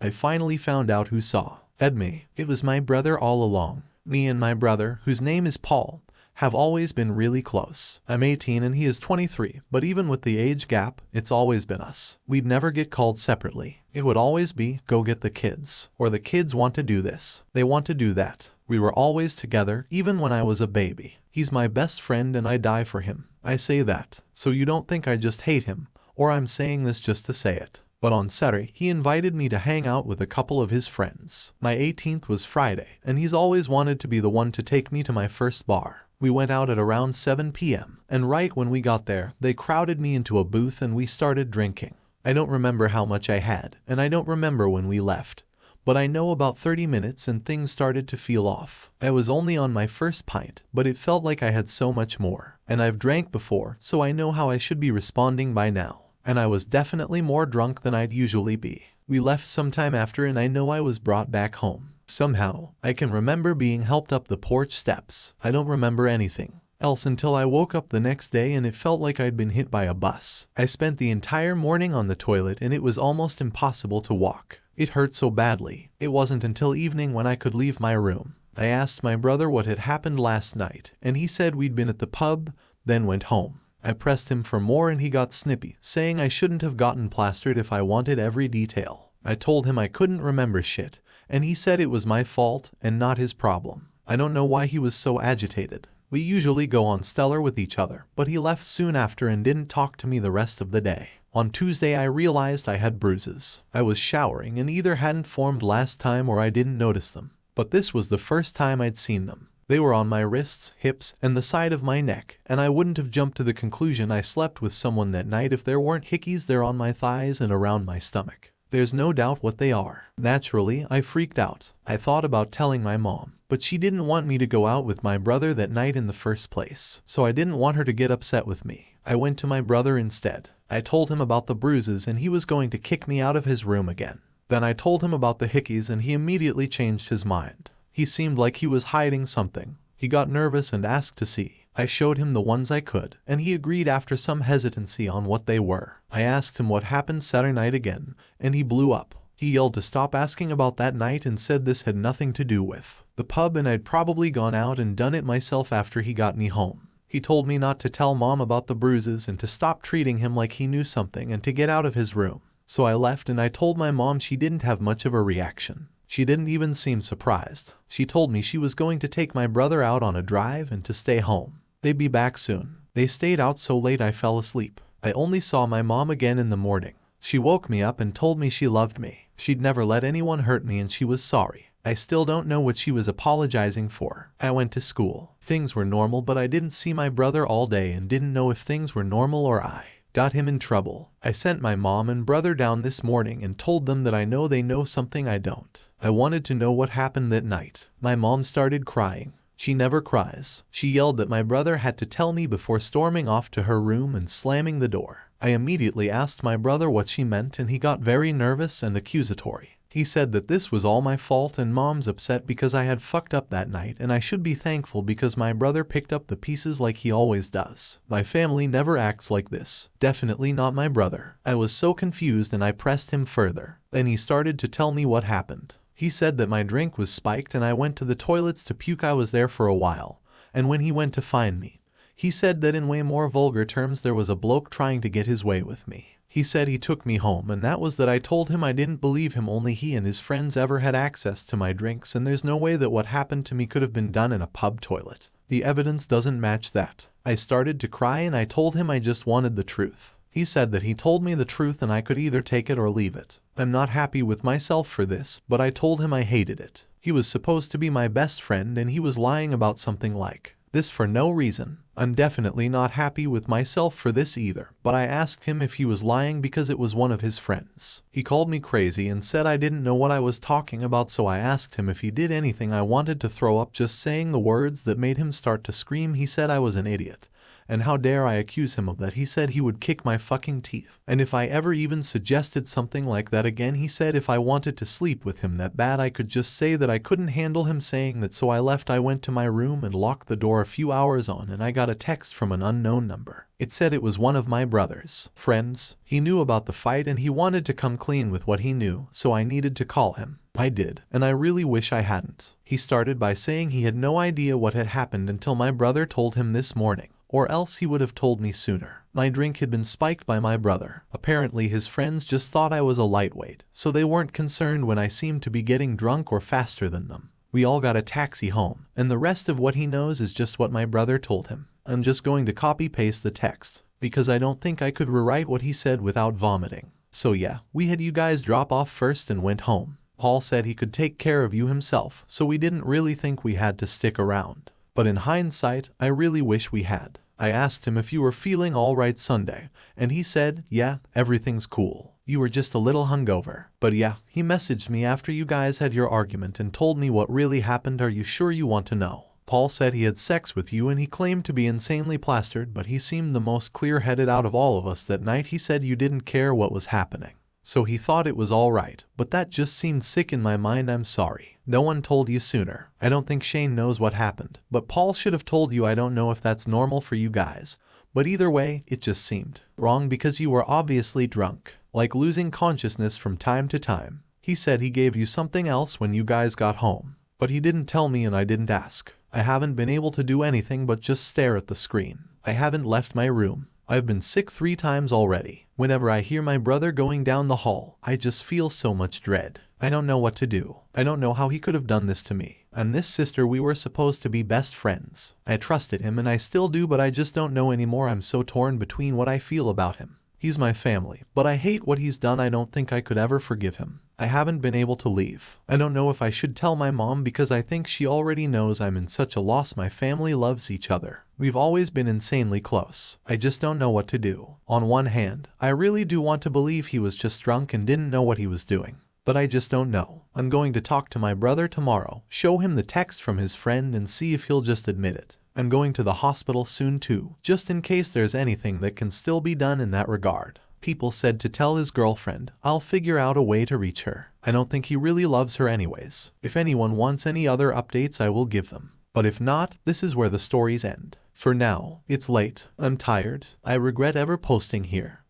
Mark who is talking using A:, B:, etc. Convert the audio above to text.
A: I finally found out who saw me. It was my brother all along. Me and my brother, whose name is Paul, have always been really close. I'm 18 and he is 23, but even with the age gap, it's always been us. We'd never get called separately. It would always be, go get the kids, or the kids want to do this, they want to do that. We were always together, even when I was a baby. He's my best friend and I die for him. I say that, so you don't think I just hate him, or I'm saying this just to say it. But on Saturday, he invited me to hang out with a couple of his friends. My 18th was Friday, and he's always wanted to be the one to take me to my first bar. We went out at around 7 p.m., and right when we got there, they crowded me into a booth and we started drinking. I don't remember how much I had, and I don't remember when we left. But I know about 30 minutes and things started to feel off. I was only on my first pint, but it felt like I had so much more. And I've drank before, so I know how I should be responding by now. And I was definitely more drunk than I'd usually be. We left sometime after and I know I was brought back home. Somehow, I can remember being helped up the porch steps. I don't remember anything else until I woke up the next day and it felt like I'd been hit by a bus. I spent the entire morning on the toilet and it was almost impossible to walk. It hurt so badly. It wasn't until evening when I could leave my room. I asked my brother what had happened last night, and he said we'd been at the pub, then went home. I pressed him for more and he got snippy, saying I shouldn't have gotten plastered if I wanted every detail. I told him I couldn't remember shit, and he said it was my fault and not his problem. I don't know why he was so agitated. We usually go on stellar with each other, but he left soon after and didn't talk to me the rest of the day. On Tuesday I realized I had bruises. I was showering and either hadn't formed last time or I didn't notice them. But this was the first time I'd seen them. They were on my wrists, hips, and the side of my neck, and I wouldn't have jumped to the conclusion I slept with someone that night if there weren't hickeys there on my thighs and around my stomach. There's no doubt what they are. Naturally, I freaked out. I thought about telling my mom, but she didn't want me to go out with my brother that night in the first place, so I didn't want her to get upset with me. I went to my brother instead. I told him about the bruises and he was going to kick me out of his room again. Then I told him about the hickeys and he immediately changed his mind. He seemed like he was hiding something. He got nervous and asked to see. I showed him the ones I could, and he agreed after some hesitancy on what they were. I asked him what happened Saturday night again, and he blew up. He yelled to stop asking about that night and said this had nothing to do with the pub and I'd probably gone out and done it myself after he got me home. He told me not to tell mom about the bruises and to stop treating him like he knew something and to get out of his room. So I left and I told my mom. She didn't have much of a reaction. She didn't even seem surprised. She told me she was going to take my brother out on a drive and to stay home. They'd be back soon. They stayed out so late I fell asleep. I only saw my mom again in the morning. She woke me up and told me she loved me. She'd never let anyone hurt me and she was sorry. I still don't know what she was apologizing for. I went to school. Things were normal, but I didn't see my brother all day and didn't know if things were normal or I got him in trouble. I sent my mom and brother down this morning and told them that I know they know something I don't. I wanted to know what happened that night. My mom started crying. She never cries. She yelled that my brother had to tell me before storming off to her room and slamming the door. I immediately asked my brother what she meant and he got very nervous and accusatory. He said that this was all my fault and mom's upset because I had fucked up that night and I should be thankful because my brother picked up the pieces like he always does. My family never acts like this. Definitely not my brother. I was so confused and I pressed him further. Then he started to tell me what happened. He said that my drink was spiked and I went to the toilets to puke. I was there for a while, and when he went to find me, he said that in way more vulgar terms there was a bloke trying to get his way with me. He said he took me home and that was that. I told him I didn't believe him, only he and his friends ever had access to my drinks and there's no way that what happened to me could have been done in a pub toilet. The evidence doesn't match that. I started to cry and I told him I just wanted the truth. He said that he told me the truth and I could either take it or leave it. I'm not happy with myself for this, but I told him I hated it. He was supposed to be my best friend and he was lying about something like this for no reason. I'm definitely not happy with myself for this either, but I asked him if he was lying because it was one of his friends. He called me crazy and said I didn't know what I was talking about, so I asked him if he did anything. I wanted to throw up just saying the words that made him start to scream. He said I was an idiot And how dare I accuse him of that? He said he would kick my fucking teeth. And if I ever even suggested something like that again, he said if I wanted to sleep with him that bad I could just say that I couldn't handle him saying that. So I left. I went to my room and locked the door. A few hours on and I got a text from an unknown number. It said it was one of my brother's friends. He knew about the fight and he wanted to come clean with what he knew, so I needed to call him. I did, and I really wish I hadn't. He started by saying he had no idea what had happened until my brother told him this morning, or else he would have told me sooner. My drink had been spiked by my brother. Apparently his friends just thought I was a lightweight, so they weren't concerned when I seemed to be getting drunk or faster than them. We all got a taxi home, and the rest of what he knows is just what my brother told him. I'm just going to copy-paste the text, because I don't think I could rewrite what he said without vomiting. So yeah, we had you guys drop off first and went home. Paul said he could take care of you himself, so we didn't really think we had to stick around. But in hindsight, I really wish we had. I asked him if you were feeling alright Sunday, and he said, yeah, everything's cool. You were just a little hungover. But yeah, he messaged me after you guys had your argument and told me what really happened. Are you sure you want to know? Paul said he had sex with you and he claimed to be insanely plastered, but he seemed the most clear-headed out of all of us that night. He said you didn't care what was happening, so he thought it was alright, but that just seemed sick in my mind. I'm sorry. No one told you sooner. I don't think Shane knows what happened, but Paul should have told you. I don't know if that's normal for you guys, but either way, it just seemed wrong because you were obviously drunk, like losing consciousness from time to time. He said he gave you something else when you guys got home, but he didn't tell me and I didn't ask. I haven't been able to do anything but just stare at the screen. I haven't left my room. I've been sick 3 times already. Whenever I hear my brother going down the hall, I just feel so much dread. I don't know what to do. I don't know how he could have done this to me. And this sister, we were supposed to be best friends. I trusted him and I still do, but I just don't know anymore. I'm so torn between what I feel about him. He's my family, but I hate what he's done. I don't think I could ever forgive him. I haven't been able to leave. I don't know if I should tell my mom because I think she already knows I'm in such a loss. My family loves each other. We've always been insanely close. I just don't know what to do. On one hand, I really do want to believe he was just drunk and didn't know what he was doing, but I just don't know. I'm going to talk to my brother tomorrow, show him the text from his friend and see if he'll just admit it. I'm going to the hospital soon too, just in case there's anything that can still be done in that regard. People said to tell his girlfriend. I'll figure out a way to reach her. I don't think he really loves her anyways. If anyone wants any other updates, I will give them. But if not, this is where the stories end. For now, it's late. I'm tired. I regret ever posting here.